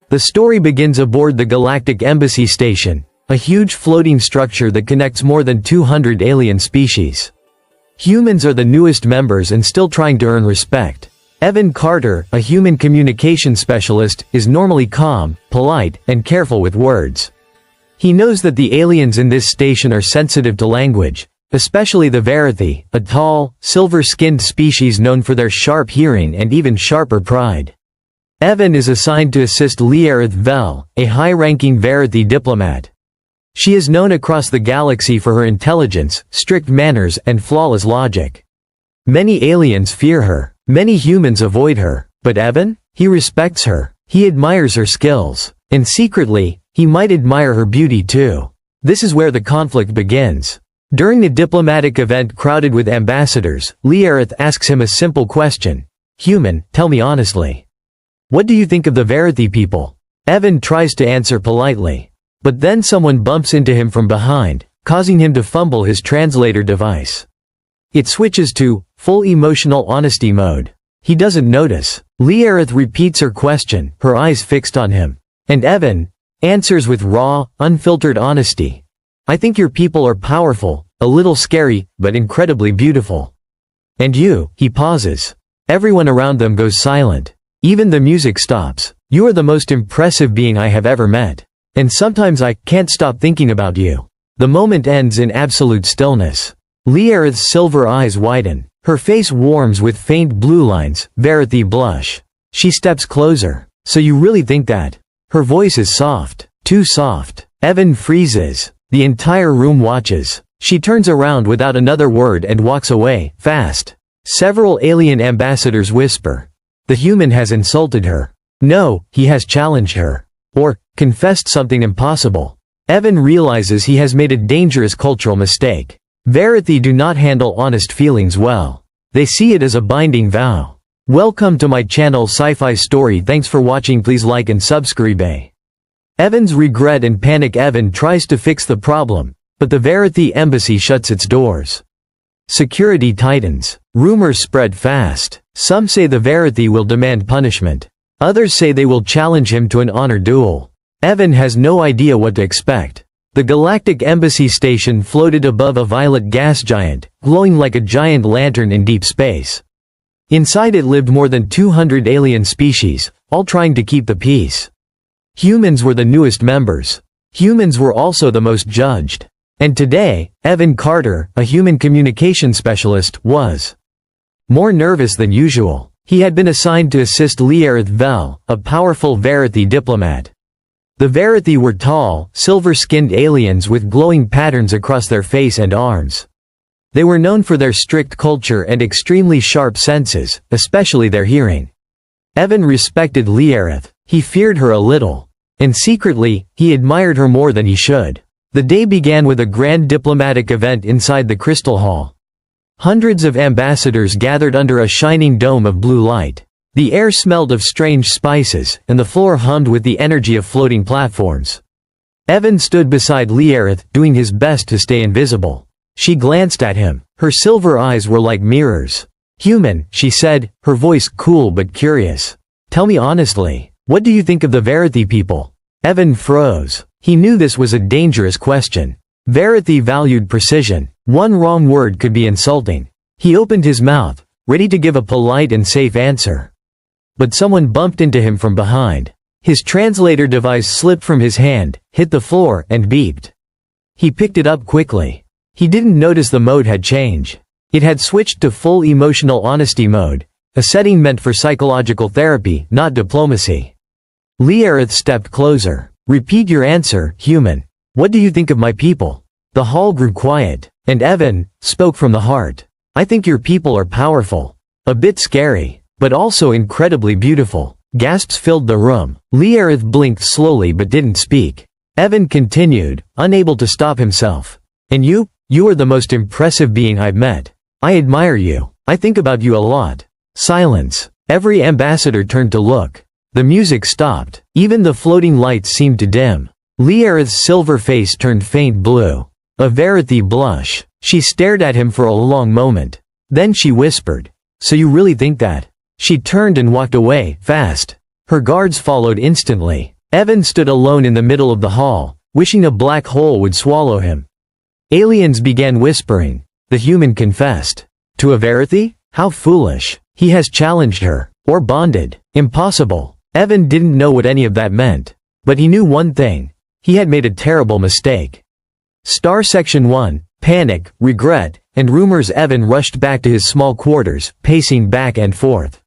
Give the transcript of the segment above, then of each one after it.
The story begins aboard the Galactic Embassy Station, a huge floating structure that connects more than 200 alien species. Humans are the newest members and still trying to earn respect. Evan Carter, a human communication specialist, is normally calm, polite, and careful with words. He knows that the aliens in this station are sensitive to language, especially the Verathii, a tall, silver-skinned species known for their sharp hearing and even sharper pride. Evan is assigned to assist Liara'th Vel, a high-ranking Verathii diplomat. She is known across the galaxy for her intelligence, strict manners, and flawless logic. Many aliens fear her. Many humans avoid her. But Evan? He respects her. He admires her skills. And secretly, he might admire her beauty too. This is where the conflict begins. During a diplomatic event crowded with ambassadors, Liara'th asks him a simple question. "Human, tell me honestly. What do you think of the Verathii people?" Evan tries to answer politely. But then someone bumps into him from behind, causing him to fumble his translator device. It switches to full emotional honesty mode. He doesn't notice. Liara'th repeats her question, her eyes fixed on him. And Evan answers with raw, unfiltered honesty. "I think your people are powerful, a little scary, but incredibly beautiful." "And you?" He pauses. Everyone around them goes silent. Even the music stops. "You are the most impressive being I have ever met. And sometimes I can't stop thinking about you." The moment ends in absolute stillness. Liara'th's silver eyes widen. Her face warms with faint blue lines. Verathii blush. She steps closer. "So you really think that?" Her voice is soft. Too soft. Evan freezes. The entire room watches. She turns around without another word and walks away, fast. Several alien ambassadors whisper. The human has insulted her. No, he has challenged her. Or, confessed something impossible. Evan realizes he has made a dangerous cultural mistake. Verathii do not handle honest feelings well. They see it as a binding vow. Welcome to my channel SciFiStory. Thanks for watching. Please like and subscribe. Evan's regret and panic. Evan tries to fix the problem, but the Verathii embassy shuts its doors. Security tightens. Rumors spread fast. Some say the Verathii will demand punishment. Others say they will challenge him to an honor duel. Evan has no idea what to expect. The Galactic Embassy Station floated above a violet gas giant, glowing like a giant lantern in deep space. Inside it lived more than 200 alien species, all trying to keep the peace. Humans were the newest members. Humans were also the most judged. And today, Evan Carter, a human communication specialist, was more nervous than usual. He had been assigned to assist Liara'th Vel, a powerful Verathii diplomat. The Verathii were tall, silver-skinned aliens with glowing patterns across their face and arms. They were known for their strict culture and extremely sharp senses, especially their hearing. Evan respected Liara'th. He feared her a little. And secretly, he admired her more than he should. The day began with a grand diplomatic event inside the Crystal Hall. Hundreds of ambassadors gathered under a shining dome of blue light. The air smelled of strange spices, and the floor hummed with the energy of floating platforms. Evan stood beside Liara'th, doing his best to stay invisible. She glanced at him. Her silver eyes were like mirrors. "Human," she said, her voice cool but curious. "Tell me honestly, what do you think of the Verathii people?" Evan froze. He knew this was a dangerous question. Verathii valued precision. One wrong word could be insulting. He opened his mouth, ready to give a polite and safe answer. But someone bumped into him from behind. His translator device slipped from his hand, hit the floor, and beeped. He picked it up quickly. He didn't notice the mode had changed. It had switched to full emotional honesty mode, a setting meant for psychological therapy, not diplomacy. Liara'th stepped closer. "Repeat your answer, human. What do you think of my people?" The hall grew quiet, and Evan spoke from the heart. "I think your people are powerful. A bit scary, but also incredibly beautiful." Gasps filled the room. Liara'th blinked slowly but didn't speak. Evan continued, unable to stop himself. "And you are the most impressive being I've met. I admire you. I think about you a lot." Silence. Every ambassador turned to look. The music stopped. Even the floating lights seemed to dim. Liara'th's silver face turned faint blue. A Verathii blush. She stared at him for a long moment. Then she whispered, "So you really think that?" She turned and walked away, fast. Her guards followed instantly. Evan stood alone in the middle of the hall, wishing a black hole would swallow him. Aliens began whispering. The human confessed. To a Verathii? How foolish. He has challenged her. Or bonded. Impossible. Evan didn't know what any of that meant. But he knew one thing. He had made a terrible mistake. Star Section 1, panic, regret, and rumors. Evan rushed back to his small quarters, pacing back and forth.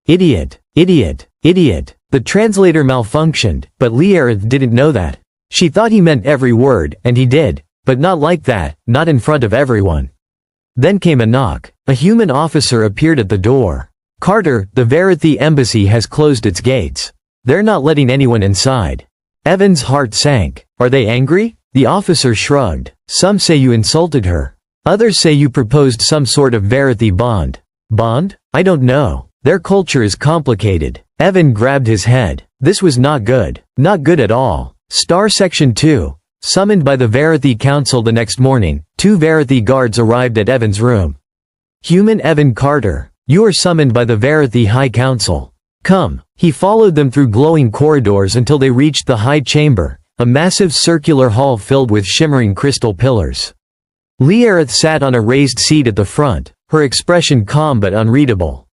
Idiot, idiot, idiot. The translator malfunctioned, but Liara'th didn't know that. She thought he meant every word, and he did, but not like that, not in front of everyone. Then came a knock. A human officer appeared at the door. Carter, the Verathii embassy has closed its gates. They're not letting anyone inside. Evan's heart sank. Are they angry? The officer shrugged. Some say you insulted her. Others say you proposed some sort of Verathii bond. Bond? I don't know. Their culture is complicated. Evan grabbed his head. This was not good. Not good at all. Star Section 2. Summoned by the Verathii Council the next morning, 2 Verathii guards arrived at Evan's room. Human Evan Carter, you are summoned by the Verathii High Council. Come. He followed them through glowing corridors until they reached the High Chamber, a massive circular hall filled with shimmering crystal pillars. Liara'th sat on a raised seat at the front, her expression calm but unreadable.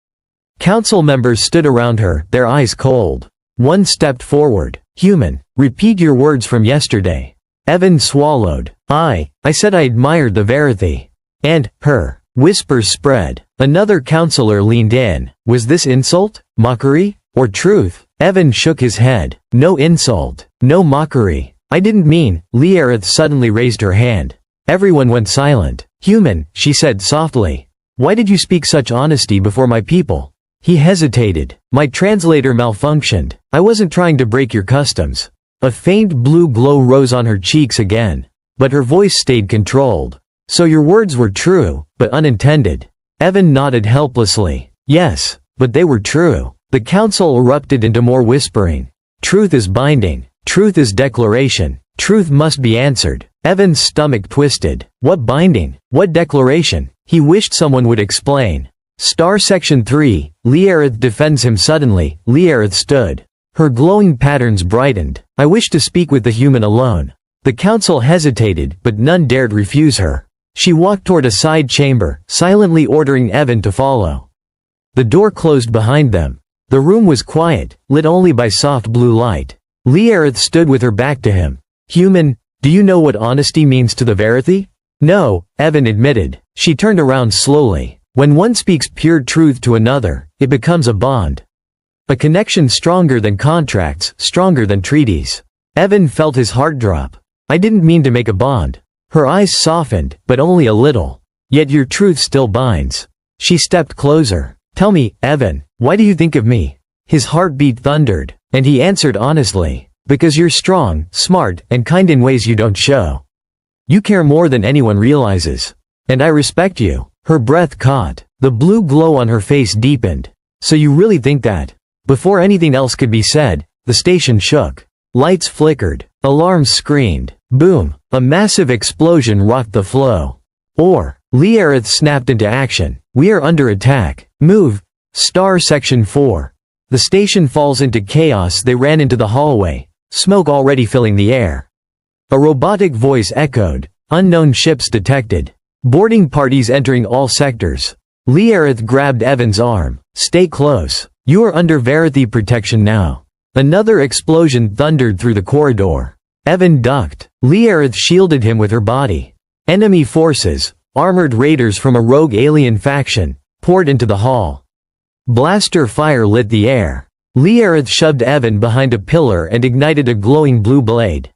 Council members stood around her, their eyes cold. One stepped forward. Human, repeat your words from yesterday. Evan swallowed. I said I admired the Verathii. And, her. Whispers spread. Another counselor leaned in. Was this insult, mockery, or truth? Evan shook his head. No insult. No mockery. I didn't mean. Liara'th suddenly raised her hand. Everyone went silent. Human, she said softly. Why did you speak such honesty before my people? He hesitated. My translator malfunctioned. I wasn't trying to break your customs. A faint blue glow rose on her cheeks again. But her voice stayed controlled. So your words were true, but unintended. Evan nodded helplessly. Yes, but they were true. The council erupted into more whispering. Truth is binding. Truth is declaration. Truth must be answered. Evan's stomach twisted. What binding? What declaration? He wished someone would explain. Star Section 3, Liara'th defends him suddenly. Liara'th stood. Her glowing patterns brightened. I wish to speak with the human alone. The council hesitated, but none dared refuse her. She walked toward a side chamber, silently ordering Evan to follow. The door closed behind them. The room was quiet, lit only by soft blue light. Liara'th stood with her back to him. Human, do you know what honesty means to the Verathii? No, Evan admitted. She turned around slowly. When one speaks pure truth to another, it becomes a bond. A connection stronger than contracts, stronger than treaties. Evan felt his heart drop. I didn't mean to make a bond. Her eyes softened, but only a little. Yet your truth still binds. She stepped closer. Tell me, Evan, why do you think of me? His heartbeat thundered, and he answered honestly. Because you're strong, smart, and kind in ways you don't show. You care more than anyone realizes. And I respect you. Her breath caught. The blue glow on her face deepened. So you really think that? Before anything else could be said, the station shook. Lights flickered. Alarms screamed. Boom. A massive explosion rocked the flow. Liara'th snapped into action. We are under attack. Move. Star Section 4. The station falls into chaos. They ran into the hallway. Smoke already filling the air. A robotic voice echoed. Unknown ships detected. Boarding parties entering all sectors. Liara'th grabbed Evan's arm. Stay close. You are under Verathii protection now. Another explosion thundered through the corridor. Evan ducked. Liara'th shielded him with her body. Enemy forces, armored raiders from a rogue alien faction, poured into the hall. Blaster fire lit the air. Liara'th shoved Evan behind a pillar and ignited a glowing blue blade.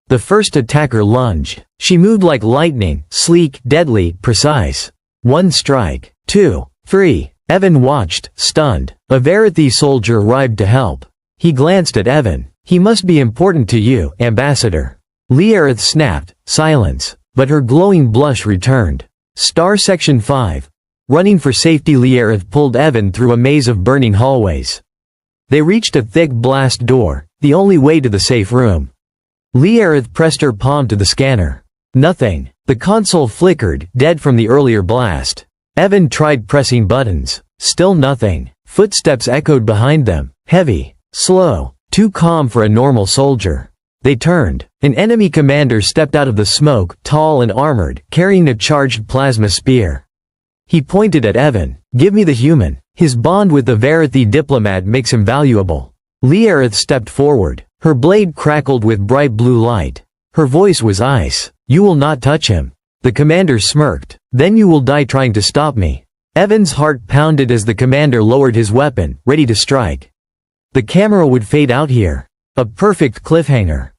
The first attacker lunged. She moved like lightning, sleek, deadly, precise. 1 strike. 2. 3. Evan watched, stunned. A Verathii soldier arrived to help. He glanced at Evan. He must be important to you, Ambassador. Liara'th snapped. Silence. But her glowing blush returned. Star Section 5. Running for safety. Liara'th pulled Evan through a maze of burning hallways. They reached a thick blast door, the only way to the safe room. Liara'th pressed her palm to the scanner. Nothing. The console flickered, dead from the earlier blast. Evan tried pressing buttons. Still nothing. Footsteps echoed behind them. Heavy. Slow. Too calm for a normal soldier. They turned. An enemy commander stepped out of the smoke, tall and armored, carrying a charged plasma spear. He pointed at Evan. "Give me the human. His bond with the Verathii diplomat makes him valuable." Liara'th stepped forward. Her blade crackled with bright blue light. Her voice was ice. "You will not touch him." The commander smirked. "Then you will die trying to stop me." Evan's heart pounded as the commander lowered his weapon, ready to strike. The camera would fade out here. A perfect cliffhanger.